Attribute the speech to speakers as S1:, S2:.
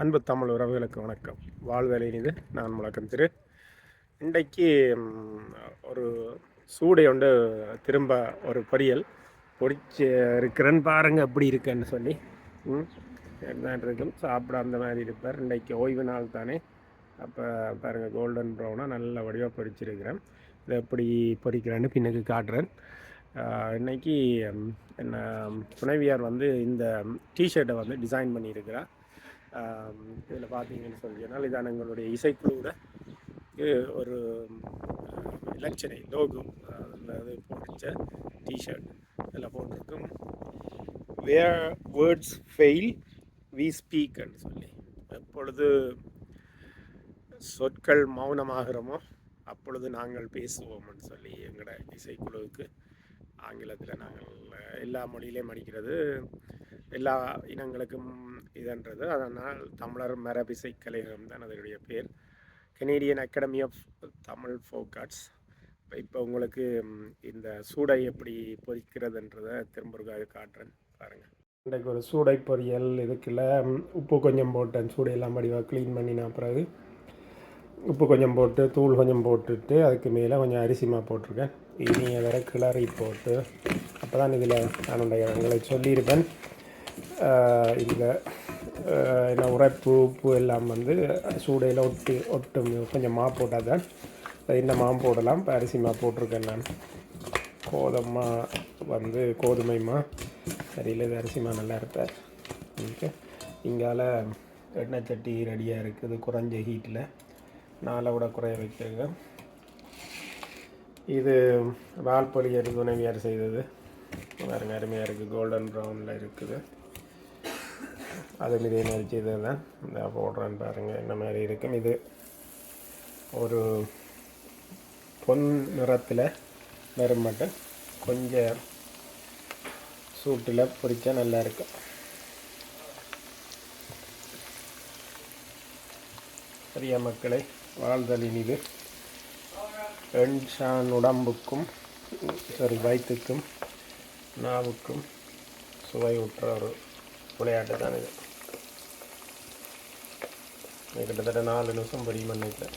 S1: அன்பு தமிழ் உறவுகளுக்கு வணக்கம். வாழ்வெளியினிது நான் முழக்கம் திரு. இன்றைக்கு ஒரு சூடை ஒன்று திரும்ப ஒரு பொரியல் பொடிச்சு இருக்கிறேன்னு பாருங்கள் எப்படி இருக்குன்னு சொல்லி என்ன இருக்கும் சாப்பிட அந்த மாதிரி இருப்பார். இன்றைக்கு ஓய்வு நாள் தானே, அப்போ பாருங்கள் கோல்டன் ப்ரௌனாக நல்ல வடிவாக பொரிச்சிருக்கிறேன். இதை எப்படி பொரிக்கிறேன்னு பின்னுக்கு காட்டுறேன். இன்றைக்கி என்ன துணைவியார் வந்து இந்த டிஷர்ட்டை வந்து டிசைன் பண்ணியிருக்கிறார். இதில் பார்த்தீங்கன்னு சொல்லினால் இதான் எங்களுடைய இசைக்குழுவோட ஒரு இலட்சணை லோகோ அது போட்டுச்ச டிஷர்ட் இதில் போட்டிருக்கும் வேர் வேர்ட்ஸ் ஃபெயில் வி ஸ்பீக்னு சொல்லி, எப்பொழுது சொற்கள் மௌனமாகிறோமோ அப்பொழுது நாங்கள் பேசுவோம்னு சொல்லி எங்களோட இசைக்குழுவுக்கு ஆங்கிலத்தில் நாங்கள் எல்லா மொழியிலையும் அடிக்கிறது எல்லா இனங்களுக்கும் இதன்றது. அதனால் தமிழர் மரபிசை கலைஞரம் தான் அதனுடைய பேர், Canadian academy of Tamil folk arts. இப்போ உங்களுக்கு இந்த சூடை எப்படி பொரிக்கிறதுன்றதை திரும்ப காட்டுறேன் பாருங்கள். இன்றைக்கு ஒரு சூடை பொரியல் இதுக்குள்ள உப்பு கொஞ்சம் போட்டேன், சூடையெல்லாம் வடிவாக க்ளீன் பண்ணின பிறகு உப்பு கொஞ்சம் போட்டு தூள் கொஞ்சம் போட்டுட்டு அதுக்கு மேலே கொஞ்சம் அரிசிமா போட்டிருக்கேன். இனிய வேற கிளறி போட்டு அப்போ தான் இதில் நானுடைய எங்களை சொல்லியிருப்பேன். இந்த என்ன உரைப்பு உப்பு எல்லாம் வந்து சூடையில் ஒட்டும் கொஞ்சம் மா போட்டால் தான் இந்த மாவு போடலாம். இப்போ அரிசி மா போட்டிருக்கேன் நான். கோதுமை வந்து கோதுமை மா சரியில் இது அரிசி மா நல்லா இருப்பார். ஓகே, இங்கால எண்ணெய் சட்டி ரெடியாக இருக்குது. குறைஞ்ச ஹீட்டில் நாளை விட குறைய வைக்கிறது. இது வால்பொழியர் துணைவியார் செய்தது. வேறு அருமையாக இருக்குது, கோல்டன் ப்ரௌனில் இருக்குது. அது இதே மாதிரி செய்தது தான் இந்த போடுறேன்னு பாருங்கள் என்ன மாதிரி இருக்கும். இது ஒரு பொன் நிறத்தில் வரும் மட்டும் கொஞ்சம் சூட்டில் பொரித்தா நல்லா இருக்கும். பெரிய மக்களை வாழ்தல் இனிது, எண்சான் உடம்புக்கும் வயிற்றுக்கும் நாவுக்கும் சுவை ஊற்ற ஒரு விளையாட்டு தான் இது. கிட்டத்தட்ட 4 நிமிஷம் பொரியும் எண்ணெயில்.